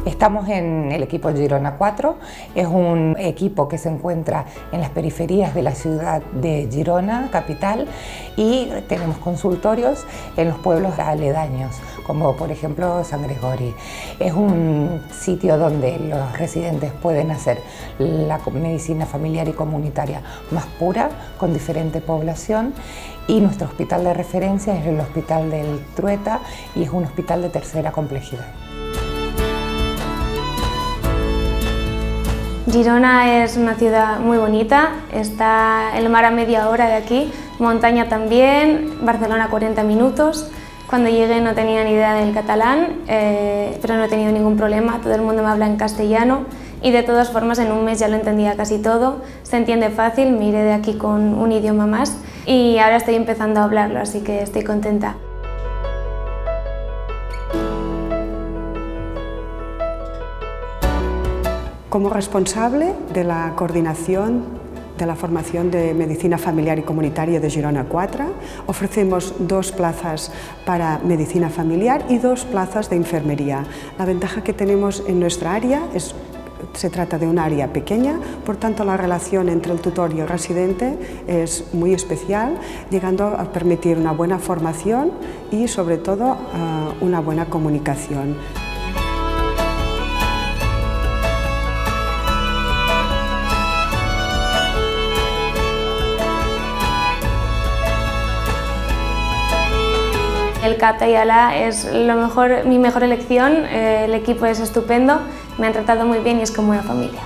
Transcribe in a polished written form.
Estamos en el equipo Girona 4, es un equipo que se encuentra en las periferias de la ciudad de Girona, capital, y tenemos consultorios en los pueblos aledaños, como por ejemplo San Gregori. Es un sitio donde los residentes pueden hacer la medicina familiar y comunitaria más pura, con diferente población, y nuestro hospital de referencia es el Hospital del Trueta y es un hospital de tercera complejidad. Girona es una ciudad muy bonita, está el mar a media hora de aquí, montaña también, Barcelona 40 minutos. Cuando llegué no tenía ni idea del catalán, pero no he tenido ningún problema, todo el mundo me habla en castellano y de todas formas en un mes ya lo entendía casi todo, se entiende fácil, me iré de aquí con un idioma más y ahora estoy empezando a hablarlo, así que estoy contenta. Como responsable de la coordinación de la formación de Medicina Familiar y Comunitaria de Girona 4, ofrecemos 2 plazas para Medicina Familiar y 2 plazas de Enfermería. La ventaja que tenemos en nuestra área se trata de un área pequeña, por tanto la relación entre el tutor y el residente es muy especial, llegando a permitir una buena formación y sobre todo una buena comunicación. El Cata y Alá es mi mejor elección, el equipo es estupendo, me han tratado muy bien y es como una familia.